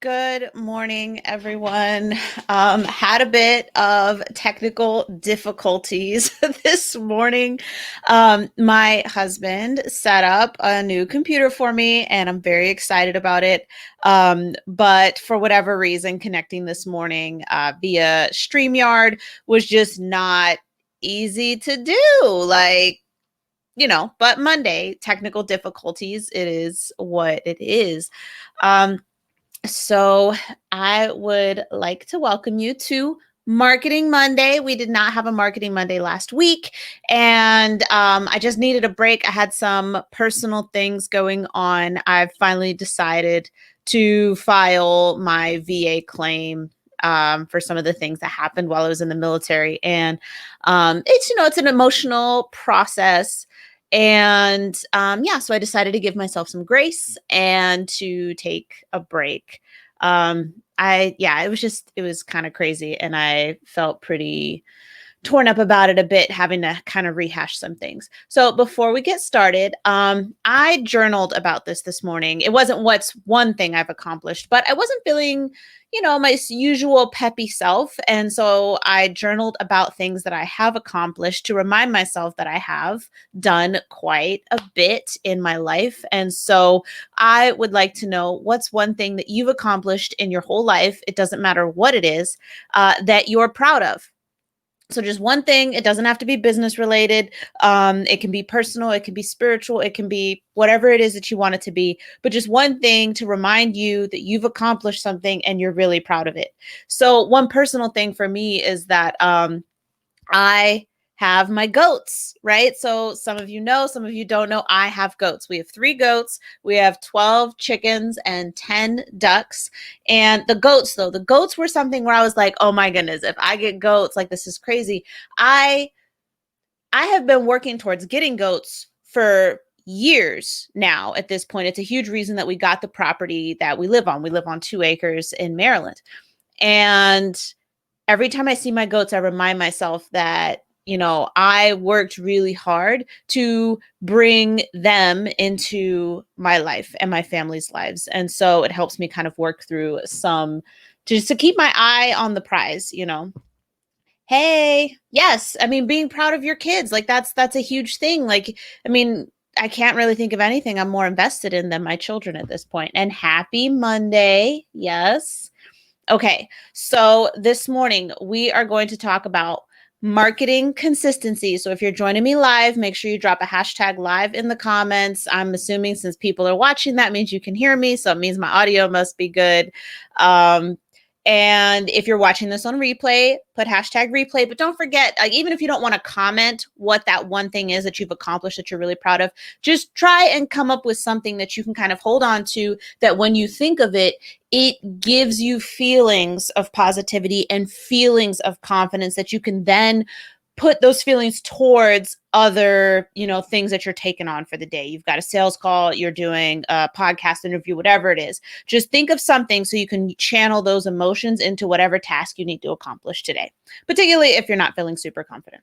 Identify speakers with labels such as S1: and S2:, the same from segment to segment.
S1: Good morning, everyone. Had a bit of technical difficulties this morning. My husband set up a new computer for me, and I'm very excited about it. But for whatever reason, connecting this morning via StreamYard was just not easy to do. But Monday, technical difficulties, it is what it is. Um, so I would like to welcome you to Marketing Monday. We did not have a Marketing Monday last week, and I just needed a break. I had some personal things going on. I've finally decided to file my VA claim for some of the things that happened while I was in the military, and it's an emotional process. And yeah, so I decided to give myself some grace and to take a break. It was kind of crazy, and I felt pretty torn up about it a bit, having to kind of rehash some things. So before we get started, I journaled about this morning. It wasn't what's one thing I've accomplished, but I wasn't feeling, my usual peppy self. And so I journaled about things that I have accomplished to remind myself that I have done quite a bit in my life. And so I would like to know what's one thing that you've accomplished in your whole life. It doesn't matter what it is, that you're proud of. So just one thing. It doesn't have to be business related. It can be personal. It can be spiritual. It can be whatever it is that you want it to be. But just one thing to remind you that you've accomplished something and you're really proud of it. So one personal thing for me is that I have my goats, right? So some of you know, some of you don't know, I have goats. We have 3 goats. We have 12 chickens and 10 ducks. And the goats were something where I was like, oh my goodness, if I get goats, like this is crazy. I I have been working towards getting goats for years now at this point. It's a huge reason that we got the property that we live on. We live on 2 acres in Maryland. And every time I see my goats, I remind myself that, I worked really hard to bring them into my life and my family's lives. And so it helps me kind of work through just to keep my eye on the prize. Hey, yes. I mean, being proud of your kids, like that's a huge thing. Like, I mean, I can't really think of anything I'm more invested in than my children at this point. And happy Monday. Yes. Okay, so this morning we are going to talk about marketing consistency. So if you're joining me live, make sure you drop a hashtag live in the comments. I'm assuming since people are watching, that means you can hear me. So it means my audio must be good. Um, and if you're watching this on replay, put hashtag replay. But don't forget, like, even if you don't want to comment what that one thing is that you've accomplished that you're really proud of, just try and come up with something that you can kind of hold on to, that when you think of it, it gives you feelings of positivity and feelings of confidence that you can then put those feelings towards other, things that you're taking on for the day. You've got a sales call, you're doing a podcast interview, whatever it is. Just think of something so you can channel those emotions into whatever task you need to accomplish today, particularly if you're not feeling super confident.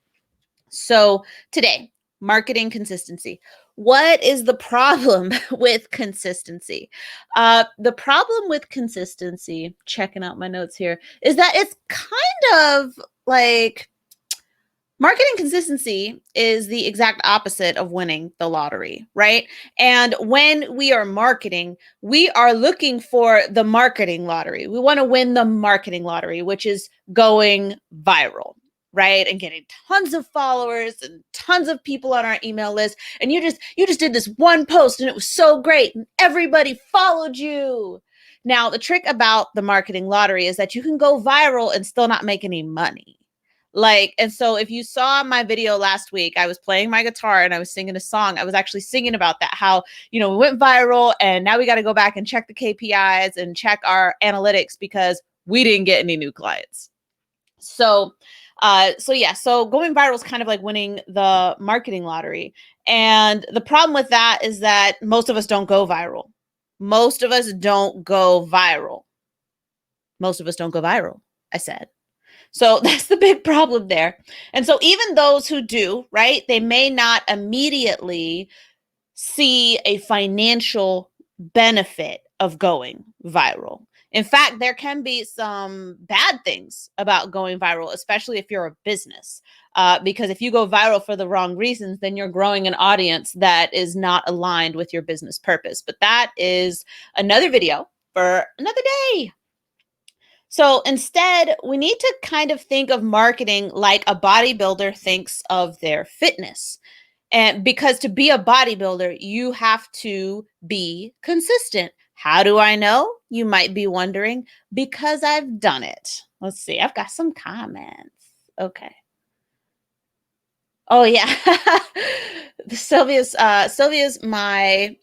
S1: So today, marketing consistency. What is the problem with consistency? The problem with consistency, checking out my notes here, is that it's kind of like marketing consistency is the exact opposite of winning the lottery, right? And when we are marketing, we are looking for the marketing lottery. We want to win the marketing lottery, which is going viral, right? And getting tons of followers and tons of people on our email list. And you just did this one post and it was so great and everybody followed you. Now, the trick about the marketing lottery is that you can go viral and still not make any money. And so if you saw my video last week, I was playing my guitar and I was singing a song. I was actually singing about that, how, we went viral and now we got to go back and check the KPIs and check our analytics because we didn't get any new clients. So going viral is kind of like winning the marketing lottery. And the problem with that is that most of us don't go viral. Most of us don't go viral. Most of us don't go viral, I said. So that's the big problem there. And so even those who do, right, they may not immediately see a financial benefit of going viral. In fact, there can be some bad things about going viral, especially if you're a business. Because if you go viral for the wrong reasons, then you're growing an audience that is not aligned with your business purpose. But that is another video for another day. So instead, we need to kind of think of marketing like a bodybuilder thinks of their fitness. And because to be a bodybuilder, you have to be consistent. How do I know? You might be wondering, because I've done it. Let's see. I've got some comments. Okay. Oh yeah. Sylvia's my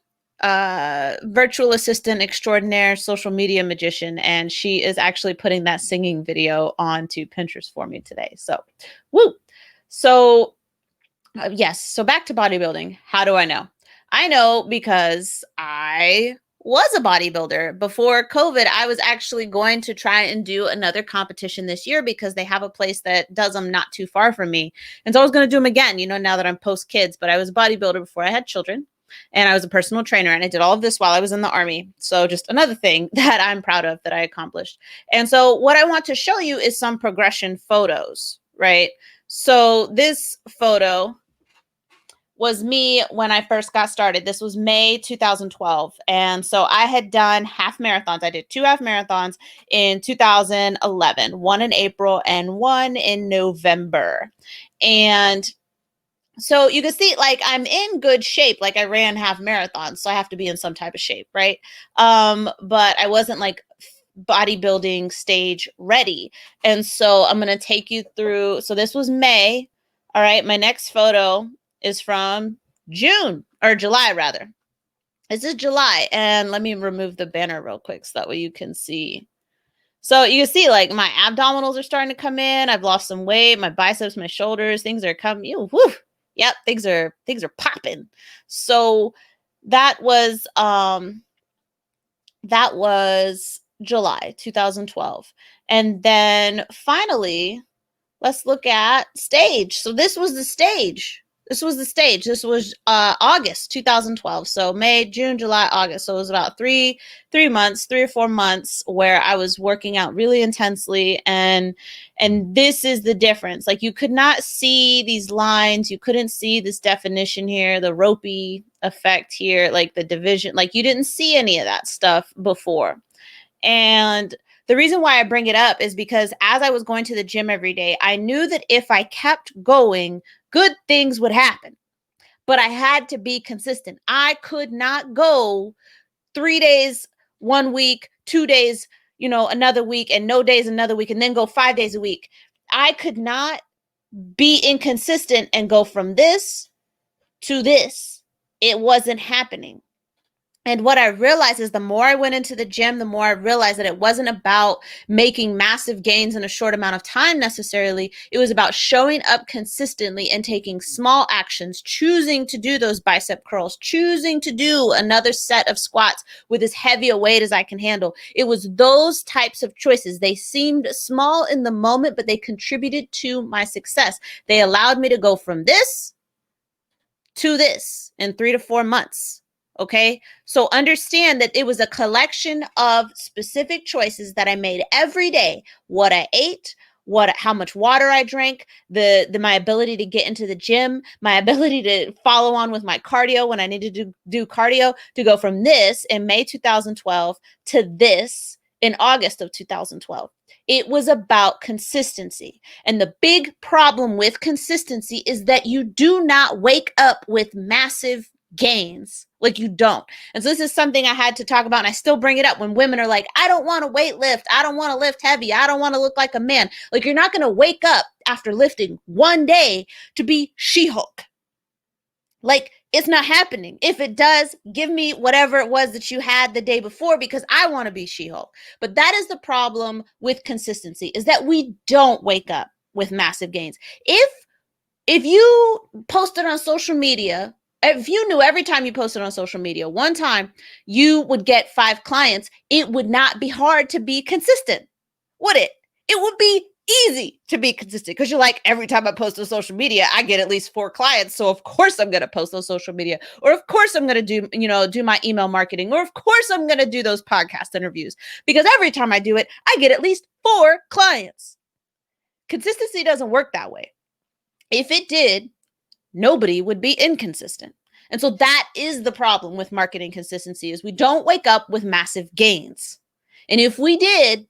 S1: virtual assistant extraordinaire, social media magician, and she is actually putting that singing video onto Pinterest for me today. So, woo. So, yes. So back to bodybuilding. How do I know? I know because I was a bodybuilder before COVID. I was actually going to try and do another competition this year because they have a place that does them not too far from me. And so I was going to do them again, now that I'm post kids, but I was a bodybuilder before I had children. And I was a personal trainer, and I did all of this while I was in the Army. So just another thing that I'm proud of that I accomplished. And so what I want to show you is some progression photos, right? So this photo was me when I first got started. This was May 2012. And so I had done half marathons. I did 2 half marathons in 2011, one in April and one in November. And so you can see, like, I'm in good shape. Like, I ran half marathons, so I have to be in some type of shape, right? But I wasn't like bodybuilding stage ready. And so I'm going to take you through. So this was May. All right. My next photo is from June, or July rather. This is July. And let me remove the banner real quick so that way you can see. So you can see, like, my abdominals are starting to come in. I've lost some weight. My biceps, my shoulders, things are coming. Whew. Yep, things are popping. So that was July 2012. And then finally, let's look at stage. So this was the stage. This was August 2012. So May, June, July, August. So it was about 3 or 4 months where I was working out really intensely. And this is the difference. Like, you could not see these lines. You couldn't see this definition here, the ropey effect here, like the division. Like, you didn't see any of that stuff before. And the reason why I bring it up is because as I was going to the gym every day, I knew that if I kept going, good things would happen. But I had to be consistent. I could not go 3 days 1 week, 2 days, another week, and no days another week, and then go 5 days a week. I could not be inconsistent and go from this to this. It wasn't happening. And what I realized is the more I went into the gym, the more I realized that it wasn't about making massive gains in a short amount of time necessarily. It was about showing up consistently and taking small actions, choosing to do those bicep curls, choosing to do another set of squats with as heavy a weight as I can handle. It was those types of choices. They seemed small in the moment, but they contributed to my success. They allowed me to go from this to this in 3 to 4 months. Okay, so understand that it was a collection of specific choices that I made every day. What I ate, how much water I drank, my ability to get into the gym, my ability to follow on with my cardio when I needed to do cardio, to go from this in May 2012 to this in August of 2012. It was about consistency. And the big problem with consistency is that you do not wake up with massive gains. Like, you don't. And so this is something I had to talk about, and I still bring it up when women are like, I don't want to weight lift. I don't want to lift heavy. I don't want to look like a man. Like, you're not going to wake up after lifting one day to be She-Hulk. Like, it's not happening. If it does, give me whatever it was that you had the day before, because I want to be She-Hulk. But that is the problem with consistency, is that we don't wake up with massive gains. If you posted on social media, if you knew every time you posted on social media, one time you would get 5 clients, it would not be hard to be consistent, would it? It would be easy to be consistent because you're like, every time I post on social media, I get at least 4 clients. So of course I'm going to post on social media, or of course I'm going to do my email marketing, or of course I'm going to do those podcast interviews because every time I do it, I get at least 4 clients. Consistency doesn't work that way. If it did, nobody would be inconsistent. And so that is the problem with marketing consistency is we don't wake up with massive gains. And if we did,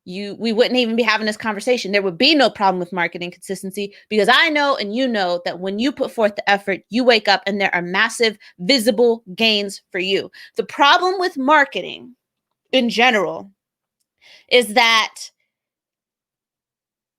S1: we wouldn't even be having this conversation. There would be no problem with marketing consistency because I know and you know that when you put forth the effort, you wake up and there are massive visible gains for you. The problem with marketing in general is that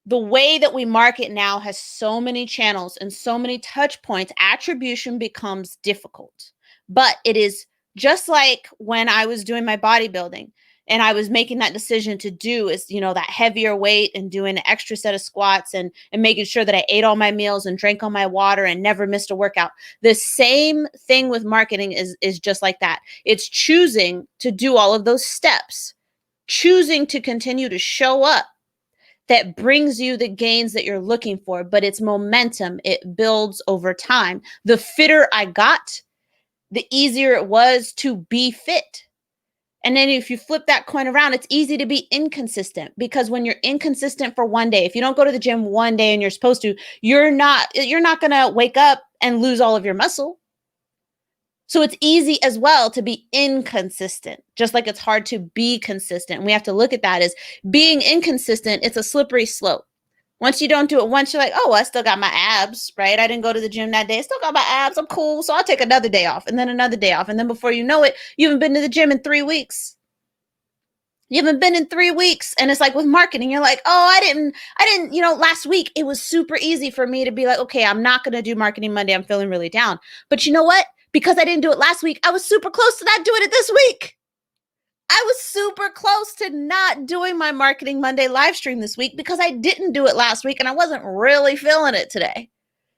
S1: the way that we market now has so many channels and so many touch points, attribution becomes difficult. But it is just like when I was doing my bodybuilding and I was making that decision to do is, that heavier weight and doing an extra set of squats and making sure that I ate all my meals and drank all my water and never missed a workout. The same thing with marketing is just like that. It's choosing to do all of those steps, choosing to continue to show up that brings you the gains that you're looking for, but it's momentum. It builds over time. The fitter I got, the easier it was to be fit. And then if you flip that coin around, it's easy to be inconsistent because when you're inconsistent for one day, if you don't go to the gym one day and you're supposed to, you're not going to wake up and lose all of your muscle. So it's easy as well to be inconsistent, just like it's hard to be consistent. And we have to look at that as being inconsistent. It's a slippery slope. Once you don't do it once, you're like, oh, I still got my abs, right? I didn't go to the gym that day. I still got my abs. I'm cool. So I'll take another day off and then another day off. And then before you know it, you haven't been to the gym in 3 weeks. You haven't been in 3 weeks. And it's like with marketing, you're like, oh, I didn't, last week it was super easy for me to be like, okay, I'm not going to do marketing Monday. I'm feeling really down. But you know what? Because I didn't do it last week, I was super close to not doing it this week. I was super close to not doing my Marketing Monday live stream this week because I didn't do it last week and I wasn't really feeling it today.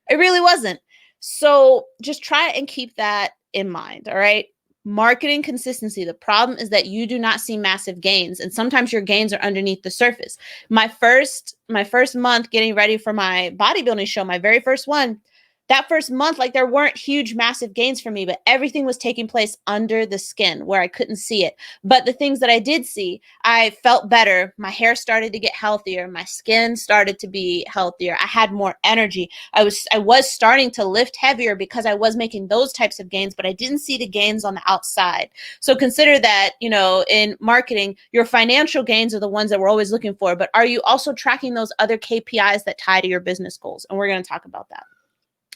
S1: I really wasn't. So just try and keep that in mind, all right? Marketing consistency. The problem is that you do not see massive gains, and sometimes your gains are underneath the surface. My first month getting ready for my bodybuilding show, my very first one, that first month, like there weren't huge, massive gains for me, but everything was taking place under the skin where I couldn't see it. But the things that I did see, I felt better. My hair started to get healthier. My skin started to be healthier. I had more energy. I was starting to lift heavier because I was making those types of gains, but I didn't see the gains on the outside. So consider that, in marketing, your financial gains are the ones that we're always looking for, but are you also tracking those other KPIs that tie to your business goals? And we're going to talk about that.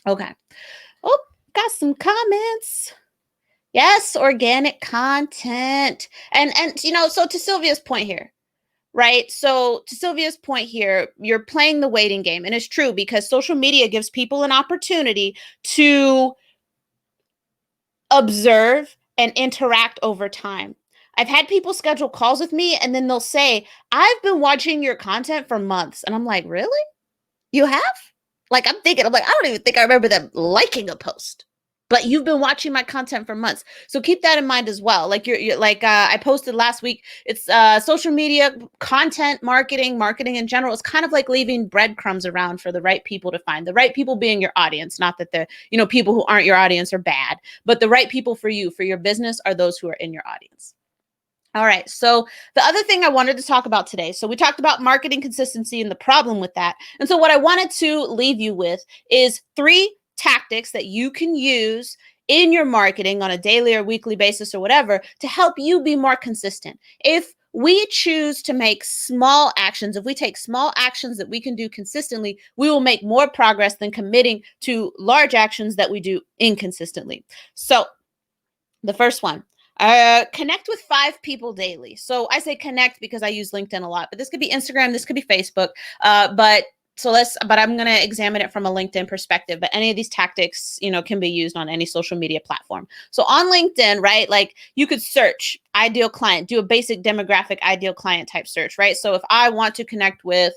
S1: Okay. Oh, got some comments. Yes, organic content. And so to Sylvia's point here, right? So to Sylvia's point here, you're playing the waiting game. And it's true because social media gives people an opportunity to observe and interact over time. I've had people schedule calls with me and then they'll say, I've been watching your content for months. And I'm like, really? You have? Like, I'm like, I don't even think I remember them liking a post, but you've been watching my content for months. So keep that in mind as well. Like you're like, I posted last week, it's social media content, marketing in general. It's kind of like leaving breadcrumbs around for the right people to find. The right people being your audience, not that the, people who aren't your audience are bad, but the right people for you, for your business are those who are in your audience. All right. So the other thing I wanted to talk about today, so we talked about marketing consistency and the problem with that. And so what I wanted to leave you with is 3 tactics that you can use in your marketing on a daily or weekly basis or whatever to help you be more consistent. If we choose to make small actions, if we take small actions that we can do consistently, we will make more progress than committing to large actions that we do inconsistently. So the first one, connect with 5 people daily. So I say connect because I use LinkedIn a lot, but this could be Instagram, this could be Facebook. But I'm going to examine it from a LinkedIn perspective, but any of these tactics, can be used on any social media platform. So on LinkedIn, right, like you could search ideal client, do a basic demographic ideal client type search, right? So if I want to connect with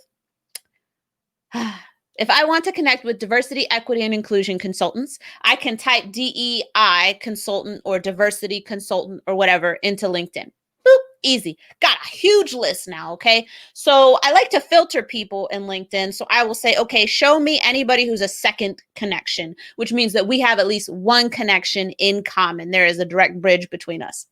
S1: diversity, equity, and inclusion consultants, I can type DEI consultant or diversity consultant or whatever into LinkedIn. Boop. easy. Got a huge list now, okay? So I like to filter people in LinkedIn. So I will say, okay, show me anybody who's a second connection, which means that we have at least one connection in common. There is a direct bridge between us.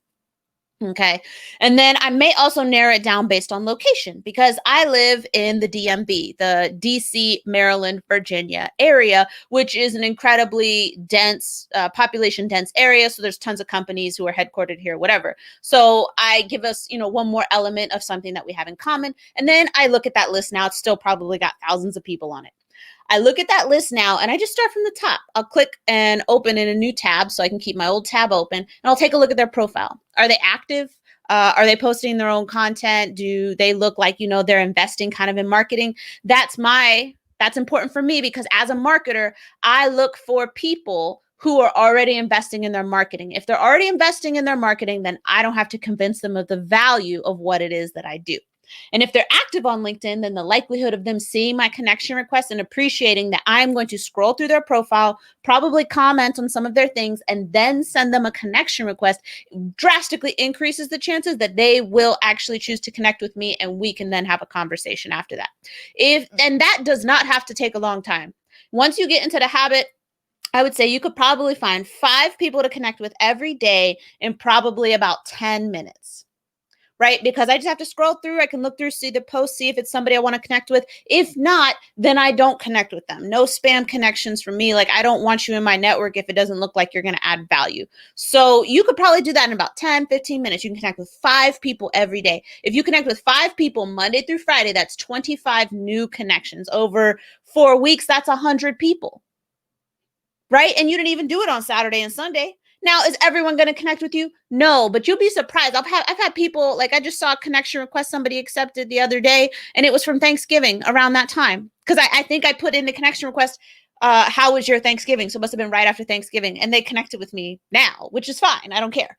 S1: Okay. And then I may also narrow it down based on location because I live in the DMV, the DC, Maryland, Virginia area, which is an incredibly dense, population dense area. So there's tons of companies who are headquartered here, whatever. So I give us, one more element of something that we have in common. And then I look at that list now. It's still probably got thousands of people on it. I look at that list now and I just start from the top. I'll click and open in a new tab so I can keep my old tab open and I'll take a look at their profile. Are they active? Are they posting their own content? Do they look like, they're investing kind of in marketing? That's important for me because as a marketer, I look for people who are already investing in their marketing. If they're already investing in their marketing, then I don't have to convince them of the value of what it is that I do. And if they're active on LinkedIn, then the likelihood of them seeing my connection request and appreciating that I'm going to scroll through their profile, probably comment on some of their things, and then send them a connection request drastically increases the chances that they will actually choose to connect with me and we can then have a conversation after that. And that does not have to take a long time. Once you get into the habit, I would say you could probably find 5 people to connect with every day in probably about 10 minutes. Right? Because I just have to scroll through. I can look through, see the post, see if it's somebody I want to connect with. If not, then I don't connect with them. No spam connections for me. Like I don't want you in my network if it doesn't look like you're going to add value. So you could probably do that in about 10, 15 minutes. You can connect with 5 people every day. If you connect with 5 people Monday through Friday, that's 25 new connections. Over 4 weeks, that's 100 people. Right? And you didn't even do it on Saturday and Sunday. Now, is everyone going to connect with you? No, but you'll be surprised. I've had people, like I just saw a connection request somebody accepted the other day, and it was from Thanksgiving around that time. Because I think I put in the connection request, how was your Thanksgiving? So it must have been right after Thanksgiving. And they connected with me now, which is fine. I don't care.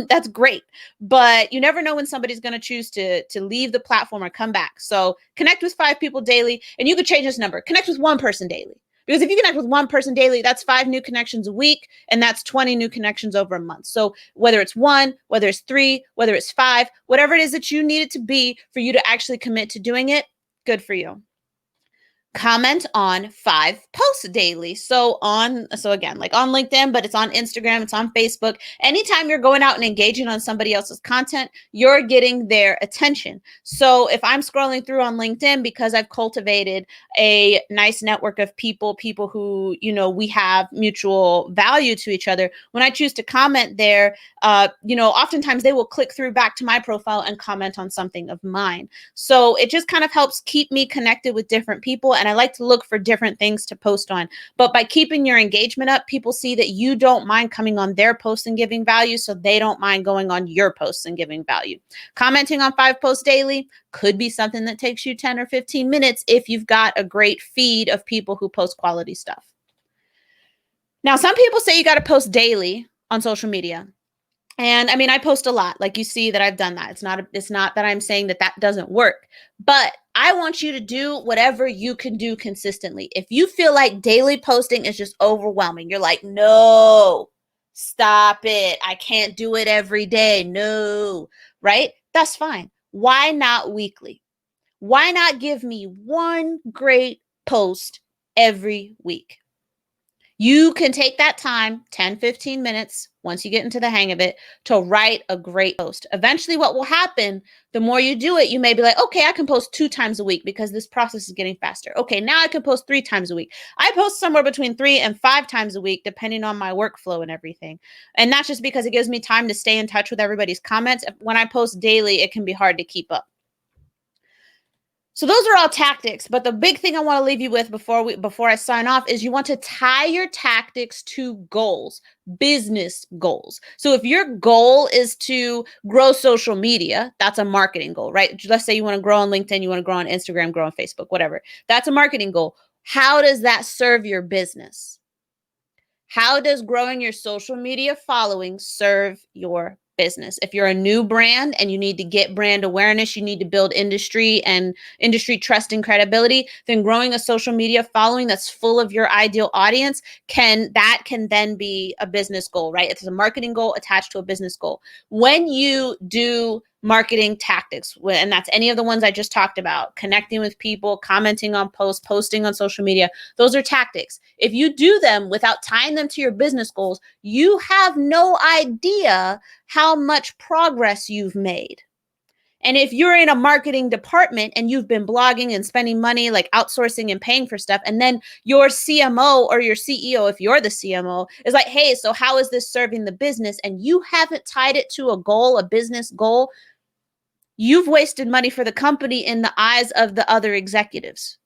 S1: That's great. But you never know when somebody's going to choose to leave the platform or come back. So connect with 5 people daily, and you could change this number. Connect with 1 person daily. Because if you connect with 1 person daily, that's 5 new connections a week, and that's 20 new connections over a month. So whether it's 1, whether it's 3, whether it's 5, whatever it is that you need it to be for you to actually commit to doing it, good for you. Comment on 5 posts daily. So again, like on LinkedIn, but it's on Instagram, it's on Facebook. Anytime you're going out and engaging on somebody else's content, you're getting their attention. So if I'm scrolling through on LinkedIn because I've cultivated a nice network of people who, we have mutual value to each other, when I choose to comment there, oftentimes they will click through back to my profile and comment on something of mine. So it just kind of helps keep me connected with different people. And I like to look for different things to post on. But by keeping your engagement up, people see that you don't mind coming on their posts and giving value, so they don't mind going on your posts and giving value. Commenting on 5 posts daily could be something that takes you 10 or 15 minutes if you've got a great feed of people who post quality stuff. Now, some people say you got to post daily on social media. And I mean, I post a lot. Like you see that I've done that. It's not that I'm saying that doesn't work, but I want you to do whatever you can do consistently. If you feel like daily posting is just overwhelming, you're like, no, stop it. I can't do it every day. No, right? That's fine. Why not weekly? Why not give me 1 great post every week? You can take that time, 10, 15 minutes, once you get into the hang of it, to write a great post. Eventually, what will happen, the more you do it, you may be like, okay, I can post 2 times a week because this process is getting faster. Okay, now I can post 3 times a week. I post somewhere between 3 and 5 times a week, depending on my workflow and everything. And that's just because it gives me time to stay in touch with everybody's comments. When I post daily, it can be hard to keep up. So those are all tactics, but the big thing I want to leave you with before I sign off is you want to tie your tactics to goals, business goals. So if your goal is to grow social media, that's a marketing goal, right? Let's say you want to grow on LinkedIn, you want to grow on Instagram, grow on Facebook, whatever. That's a marketing goal. How does that serve your business? How does growing your social media following serve your business? If you're a new brand and you need to get brand awareness, you need to build industry and industry trust and credibility, then growing a social media following that's full of your ideal audience can then be a business goal, right? It's a marketing goal attached to a business goal. When you do marketing tactics. And that's any of the ones I just talked about: connecting with people, commenting on posts, posting on social media. Those are tactics. If you do them without tying them to your business goals, you have no idea how much progress you've made. And if you're in a marketing department and you've been blogging and spending money, like outsourcing and paying for stuff, and then your CMO or your CEO, if you're the CMO, is like, hey, so how is this serving the business? And you haven't tied it to a goal, a business goal, you've wasted money for the company in the eyes of the other executives.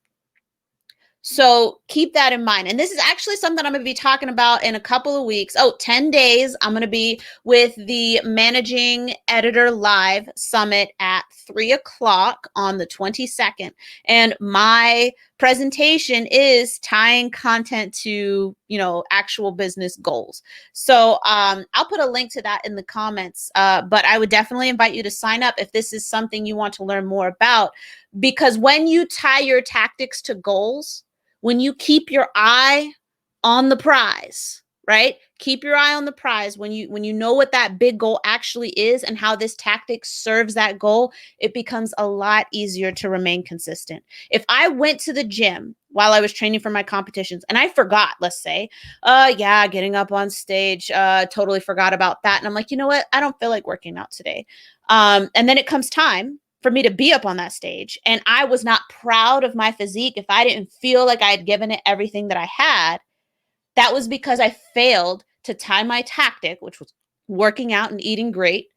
S1: So keep that in mind. And this is actually something I'm going to be talking about in a couple of weeks. 10 days. I'm going to be with the Managing Editor Live Summit at 3:00 on the 22nd. And my presentation is tying content to, actual business goals. So I'll put a link to that in the comments. But I would definitely invite you to sign up if this is something you want to learn more about. Because when you tie your tactics to goals, when you keep your eye on the prize, right? Keep your eye on the prize. When you know what that big goal actually is and how this tactic serves that goal, it becomes a lot easier to remain consistent. If I went to the gym while I was training for my competitions and I forgot, let's say, getting up on stage, totally forgot about that. And I'm like, you know what? I don't feel like working out today. And then it comes time for me to be up on that stage. And I was not proud of my physique. If I didn't feel like I had given it everything that I had, that was because I failed to tie my tactic, which was working out and eating great,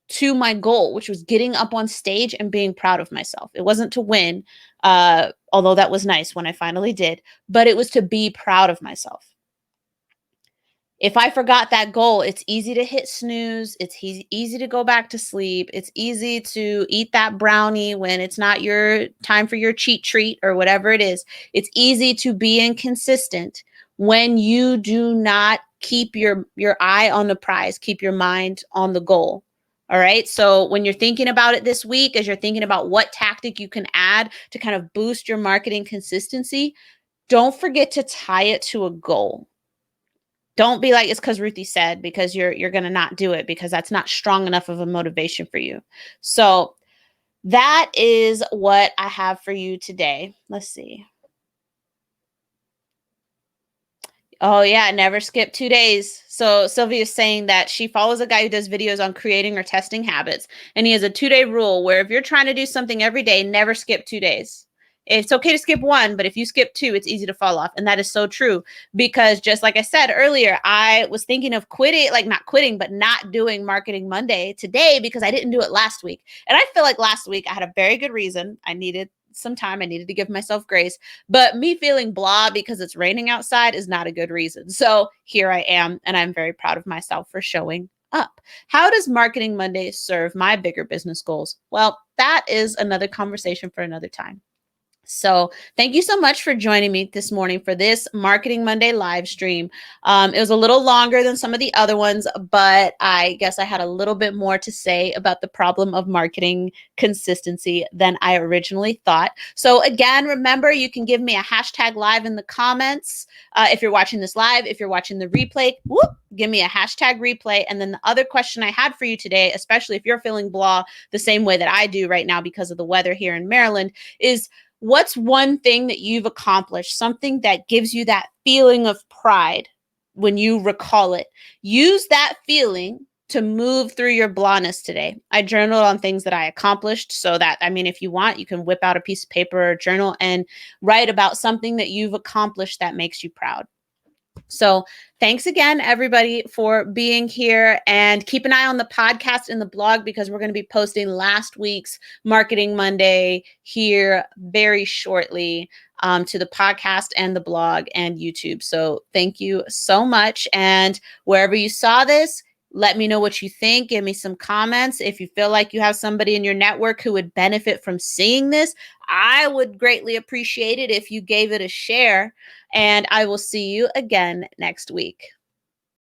S1: to my goal, which was getting up on stage and being proud of myself. It wasn't to win, although that was nice when I finally did, but it was to be proud of myself. If I forgot that goal, it's easy to hit snooze. It's easy to go back to sleep. It's easy to eat that brownie when it's not your time for your cheat treat or whatever it is. It's easy to be inconsistent when you do not keep your eye on the prize, keep your mind on the goal. All right. So when you're thinking about it this week, as you're thinking about what tactic you can add to kind of boost your marketing consistency, don't forget to tie it to a goal. Don't be like, it's because Ruthie said, because you're going to not do it, because that's not strong enough of a motivation for you. So that is what I have for you today. Let's see. Oh yeah, never skip 2 days. So Sylvia is saying that she follows a guy who does videos on creating or testing habits. And he has a 2-day rule where if you're trying to do something every day, never skip 2 days. It's okay to skip one, but if you skip 2, it's easy to fall off. And that is so true, because just like I said earlier, I was thinking of quitting, like not quitting, but not doing Marketing Monday today because I didn't do it last week. And I feel like last week I had a very good reason. I needed some time. I needed to give myself grace, but me feeling blah because it's raining outside is not a good reason. So here I am, and I'm very proud of myself for showing up. How does Marketing Monday serve my bigger business goals? Well, that is another conversation for another time. So thank you so much for joining me this morning for this Marketing Monday live stream. It was a little longer than some of the other ones, but I guess I had a little bit more to say about the problem of marketing consistency than I originally thought. So again, remember, you can give me a hashtag live in the comments. If you're watching this live, if you're watching the replay, give me a hashtag replay. And then the other question I had for you today, especially if you're feeling blah the same way that I do right now because of the weather here in Maryland, is what's one thing that you've accomplished, something that gives you that feeling of pride when you recall it? Use that feeling to move through your blahness today. I journaled on things that I accomplished, so that, if you want, you can whip out a piece of paper or journal and write about something that you've accomplished that makes you proud. So thanks again, everybody, for being here, and keep an eye on the podcast and the blog, because we're going to be posting last week's Marketing Monday here very shortly to the podcast and the blog and YouTube. So thank you so much. And wherever you saw this, let me know what you think. Give me some comments. If you feel like you have somebody in your network who would benefit from seeing this, I would greatly appreciate it if you gave it a share. And I will see you again next week.